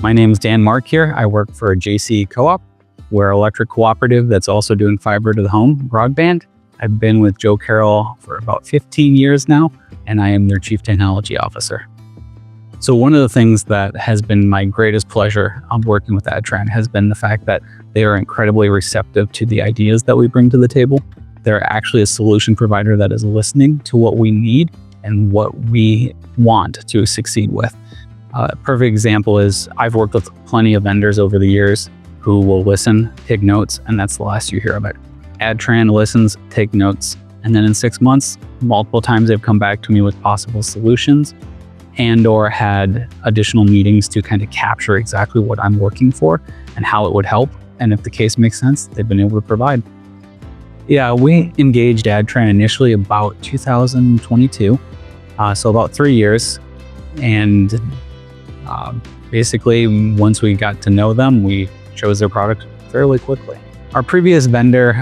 My name is Dan Mark here. I work for JCE Co-op. We're an electric cooperative that's also doing fiber to the home broadband. I've been with Joe Carroll for about 15 years now, and I am their Chief Technology Officer. So one of the things that has been my greatest pleasure of working with Adtran has been the fact that they are incredibly receptive to the ideas that we bring to the table. They're actually a solution provider that is listening to what we need and what we want to succeed with. A perfect example is I've worked with plenty of vendors over the years who will listen, take notes, and that's the last you hear of it. Adtran listens, take notes, and then in 6 months, multiple times they've come back to me with possible solutions and or had additional meetings to kind of capture exactly what I'm looking for and how it would help. And if the case makes sense, they've been able to provide. Yeah, we engaged Adtran initially about 2022, so about 3 years. And basically, once we got to know them, we chose their product fairly quickly. Our previous vendor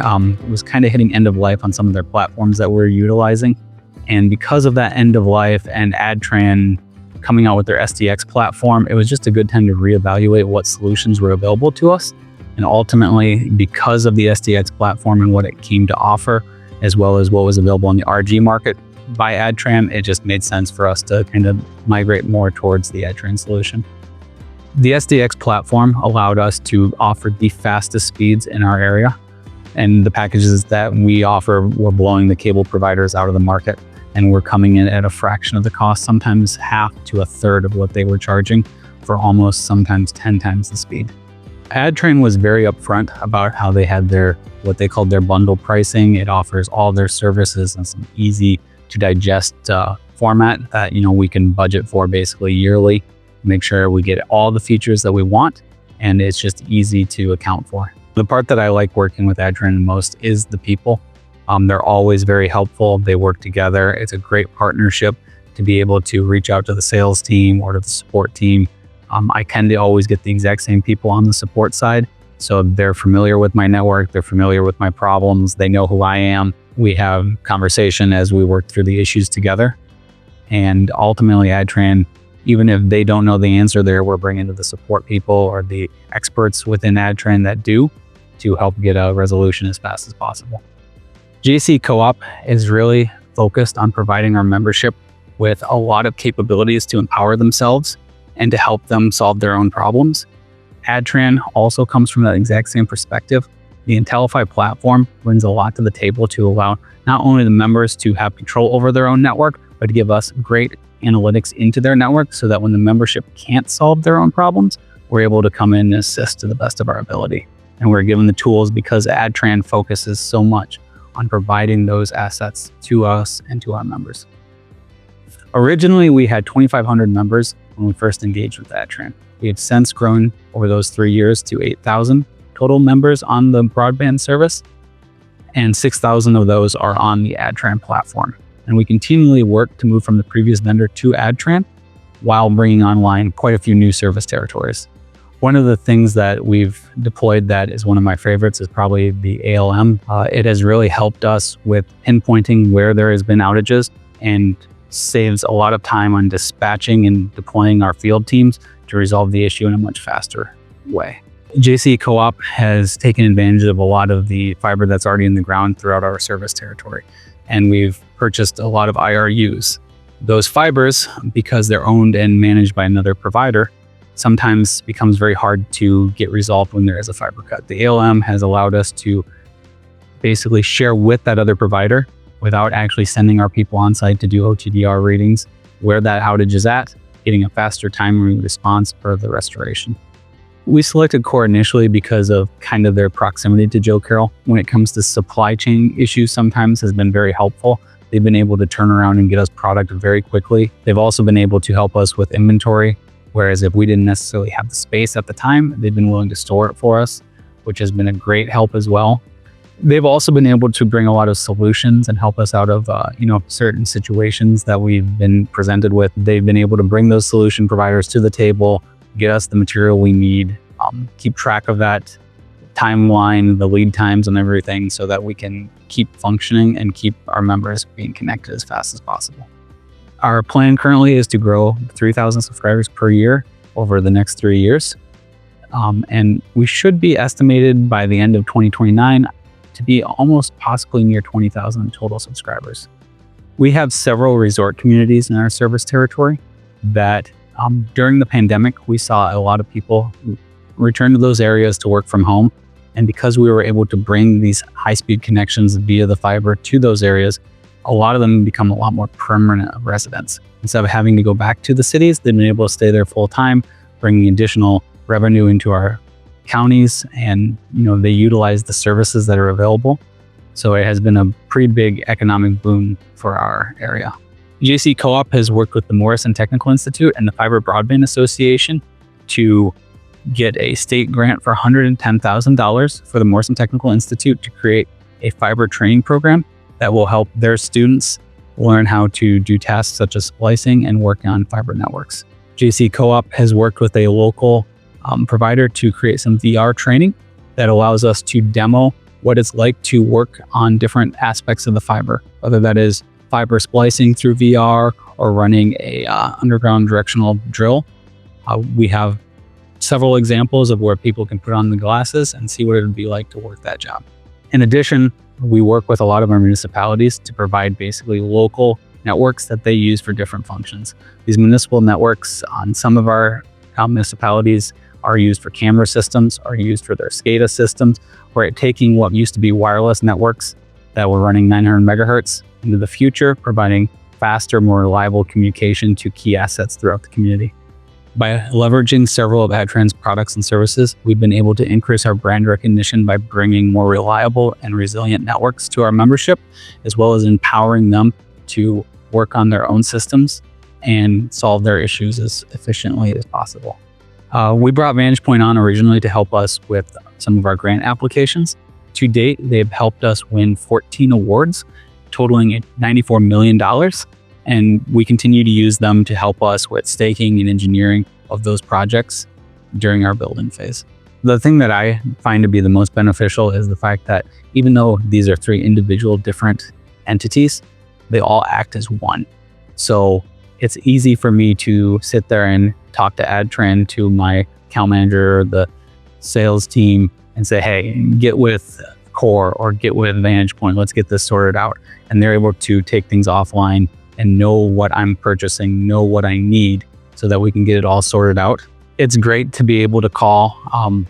was kind of hitting end of life on some of their platforms that we're utilizing. And because of that end of life and Adtran coming out with their SDX platform, it was just a good time to reevaluate what solutions were available to us. And ultimately, because of the SDX platform and what it came to offer, as well as what was available on the RG market by Adtran, it just made sense for us to kind of migrate more towards the Adtran solution. The SDX platform allowed us to offer the fastest speeds in our area. And the packages that we offer were blowing the cable providers out of the market. And we're coming in at a fraction of the cost, sometimes half to a third of what they were charging for almost sometimes 10 times the speed. Adtran was very upfront about how they had what they called their bundle pricing. It offers all their services in some easy to digest format that we can budget for basically yearly, make sure we get all the features that we want, and it's just easy to account for. The part that I like working with Adtran the most is the people. They're always very helpful. They work together. It's a great partnership to be able to reach out to the sales team or to the support team. I tend to always get the exact same people on the support side. So they're familiar with my network. They're familiar with my problems. They know who I am. We have conversation as we work through the issues together. And ultimately, Adtran, even if they don't know the answer there, we're bringing to the support people or the experts within Adtran that do to help get a resolution as fast as possible. JCE Co-op is really focused on providing our membership with a lot of capabilities to empower themselves and to help them solve their own problems. Adtran also comes from that exact same perspective. The Intellify platform brings a lot to the table to allow not only the members to have control over their own network, but to give us great analytics into their network so that when the membership can't solve their own problems, we're able to come in and assist to the best of our ability. And we're given the tools because Adtran focuses so much on providing those assets to us and to our members. Originally, we had 2,500 members when we first engaged with Adtran. We have since grown over those 3 years to 8,000 total members on the broadband service, and 6,000 of those are on the Adtran platform. And we continually work to move from the previous vendor to Adtran while bringing online quite a few new service territories. One of the things that we've deployed that is one of my favorites is probably the ALM. It has really helped us with pinpointing where there has been outages and saves a lot of time on dispatching and deploying our field teams to resolve the issue in a much faster way. JCE Co-op has taken advantage of a lot of the fiber that's already in the ground throughout our service territory. And we've purchased a lot of IRUs. Those fibers, because they're owned and managed by another provider, sometimes becomes very hard to get resolved when there is a fiber cut. The ALM has allowed us to basically share with that other provider without actually sending our people on site to do OTDR readings where that outage is at, getting a faster timely response for the restoration. We selected Core initially because of kind of their proximity to Joe Carroll. When it comes to supply chain issues, sometimes has been very helpful. They've been able to turn around and get us product very quickly. They've also been able to help us with inventory, whereas if we didn't necessarily have the space at the time, they've been willing to store it for us, which has been a great help as well. They've also been able to bring a lot of solutions and help us out of certain situations that we've been presented with. They've been able to bring those solution providers to the table, get us the material we need, keep track of that timeline, the lead times and everything so that we can keep functioning and keep our members being connected as fast as possible. Our plan currently is to grow 3,000 subscribers per year over the next 3 years. And we should be estimated by the end of 2029 to be almost possibly near 20,000 total subscribers. We have several resort communities in our service territory that during the pandemic, we saw a lot of people return to those areas to work from home. And because we were able to bring these high-speed connections via the fiber to those areas, a lot of them become a lot more permanent residents. Instead of having to go back to the cities, they've been able to stay there full time, bringing additional revenue into our counties, and they utilize the services that are available. So it has been a pretty big economic boom for our area. JCE Co-op has worked with the Morrison Technical Institute and the Fiber Broadband Association to get a state grant for $110,000 for the Morrison Technical Institute to create a fiber training program that will help their students learn how to do tasks such as splicing and working on fiber networks. JCE Co-op has worked with a local provider to create some VR training that allows us to demo what it's like to work on different aspects of the fiber, whether that is fiber splicing through VR or running a underground directional drill. We have several examples of where people can put on the glasses and see what it would be like to work that job. In addition, we work with a lot of our municipalities to provide basically local networks that they use for different functions. These municipal networks on some of our municipalities are used for camera systems, are used for their SCADA systems, or taking what used to be wireless networks that were running 900 megahertz into the future, providing faster, more reliable communication to key assets throughout the community. By leveraging several of Adtran's products and services, we've been able to increase our brand recognition by bringing more reliable and resilient networks to our membership, as well as empowering them to work on their own systems and solve their issues as efficiently as possible. We brought VantagePoint on originally to help us with some of our grant applications. To date, they've helped us win 14 awards, totaling $94 million. And we continue to use them to help us with staking and engineering of those projects during our building phase. The thing that I find to be the most beneficial is the fact that even though these are 3 individual different entities, they all act as one. So it's easy for me to sit there and talk to Adtran, to my account manager, or the sales team, and say, hey, get with Core or get with VantagePoint, let's get this sorted out. And they're able to take things offline and know what I'm purchasing, know what I need, so that we can get it all sorted out. It's great to be able to call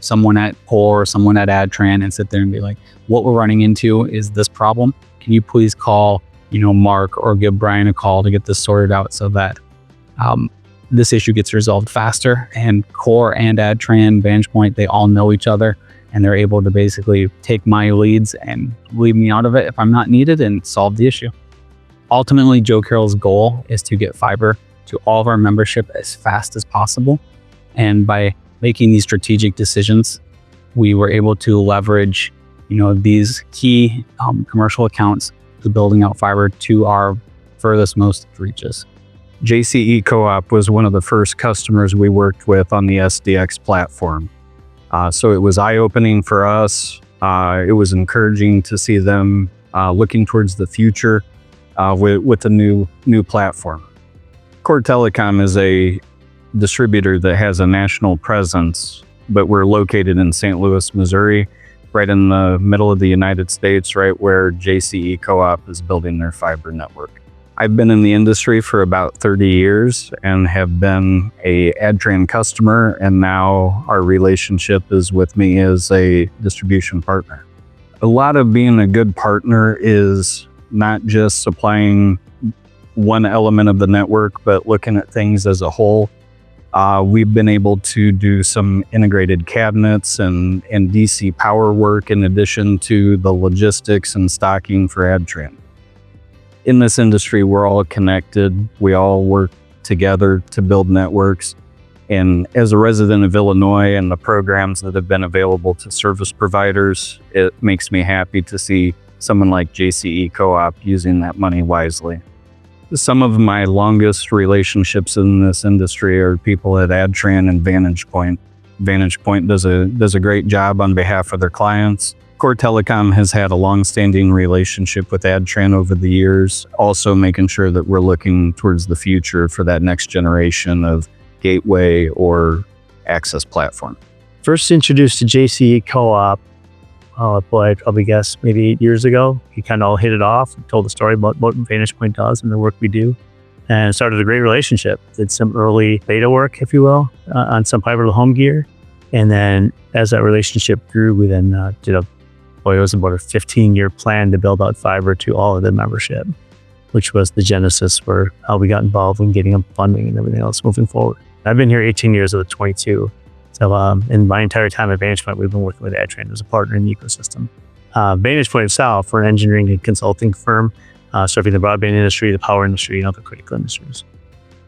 someone at Core or someone at Adtran and sit there and be like, what we're running into is this problem. Can you please call Mark or give Brian a call to get this sorted out so that this issue gets resolved faster. And Core and Adtran, VantagePoint, they all know each other, and they're able to basically take my leads and leave me out of it if I'm not needed and solve the issue. Ultimately, Joe Carroll's goal is to get fiber to all of our membership as fast as possible. And by making these strategic decisions, we were able to leverage, these key commercial accounts to building out fiber to our furthest most reaches. JCE Co-op was one of the first customers we worked with on the SDX platform. So it was eye-opening for us. It was encouraging to see them looking towards the future with the new platform. Core Telecom is a distributor that has a national presence, but we're located in St. Louis, Missouri, right in the middle of the United States, right where JCE Co-op is building their fiber network. I've been in the industry for about 30 years and have been a Adtran customer, and now our relationship is with me as a distribution partner. A lot of being a good partner is not just supplying one element of the network, but looking at things as a whole. We've been able to do some integrated cabinets and DC power work in addition to the logistics and stocking for Adtran. In this industry, we're all connected. We all work together to build networks. And as a resident of Illinois and the programs that have been available to service providers, it makes me happy to see someone like JCE Co-op using that money wisely. Some of my longest relationships in this industry are people at Adtran and VantagePoint. VantagePoint does a great job on behalf of their clients. Core Telecom has had a long-standing relationship with Adtran over the years, also making sure that we're looking towards the future for that next generation of gateway or access platform? First introduced to JCE Co-op, I'd probably guess maybe 8 years ago. He kind of all hit it off, told the story about what Vantage Point does and the work we do, and started a great relationship. Did some early beta work, if you will, on some fiber to the home gear. And then as that relationship grew, we then it was about a 15-year plan to build out fiber to all of the membership, which was the genesis for how we got involved in getting them funding and everything else moving forward. I've been here 18 years of the 22. So in my entire time at Vantage Point, we've been working with Adtran as a partner in the ecosystem. Vantage Point itself, we're an engineering and consulting firm serving the broadband industry, the power industry, and other critical industries.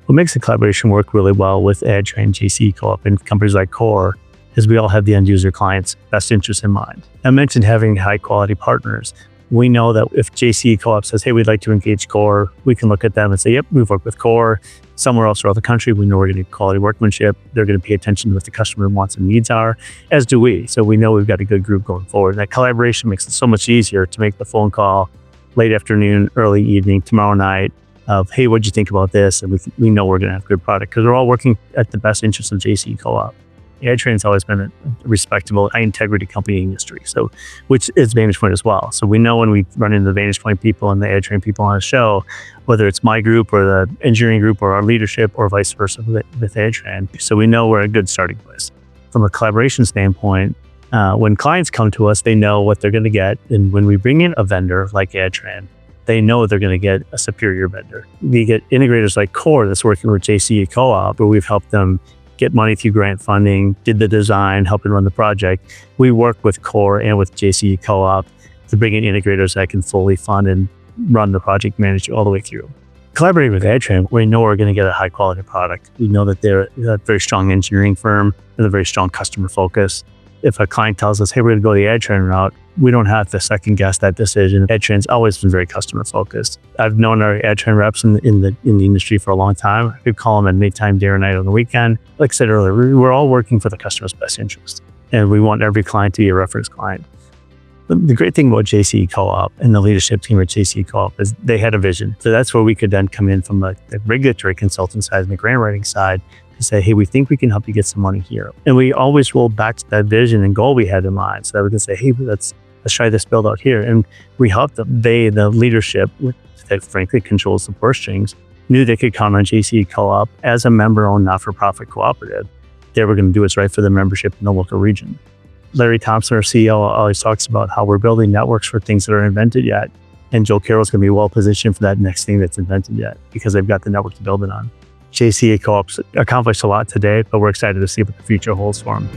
What makes the collaboration work really well with Adtran, JCE Co-op, and companies like Core is we all have the end user client's best interest in mind. I mentioned having high quality partners. We know that if JCE Co-op says, hey, we'd like to engage Core, we can look at them and say, yep, we've worked with Core. Somewhere else throughout the country, we know we're going to get quality workmanship. They're going to pay attention to what the customer wants and needs are, as do we. So we know we've got a good group going forward. And that collaboration makes it so much easier to make the phone call late afternoon, early evening, tomorrow night of, hey, what'd you think about this? And we know we're going to have a good product because we're all working at the best interest of JCE Co-op. Adtran's always been a respectable, high integrity company in the industry, so which is Vantage Point as well. So we know when we run into the Vantage Point people and the Adtran people on a show, whether it's my group or the engineering group or our leadership or vice versa with Adtran. So we know we're a good starting place. From a collaboration standpoint, when clients come to us, they know what they're going to get. And when we bring in a vendor like Adtran, they know they're going to get a superior vendor. We get integrators like Core that's working with JCE Co-op, where we've helped them get money through grant funding, did the design, helping run the project. We work with Core and with JCE Co-op to bring in integrators that can fully fund and run the project, manage it all the way through. Collaborating with Adtran, we know we're going to get a high quality product. We know that they're a very strong engineering firm with a very strong customer focus. If a client tells us, hey, we're going to go the Adtran route, we don't have to second guess that decision. Adtran's always been very customer focused. I've known our Adtran reps in the industry for a long time. I could call them at anytime, day or night on the weekend. Like I said earlier, we're all working for the customer's best interest. And we want every client to be a reference client. The great thing about JCE Co-op and the leadership team at JCE Co-op is they had a vision. So that's where we could then come in from the regulatory consultant side and the grant writing side to say, hey, we think we can help you get some money here. And we always roll back to that vision and goal we had in mind. So that we can say, hey, let's try this build out here. And we helped them. The leadership, that frankly controls the purse strings, knew they could count on JCE Co-op as a member-owned not-for-profit cooperative. They were going to do what's right for the membership in the local region. Larry Thompson, our CEO, always talks about how we're building networks for things that are invented yet. And Joe Carroll's going to be well positioned for that next thing that's invented yet because they've got the network to build it on. JCE Co-op's accomplished a lot today, but we're excited to see what the future holds for them.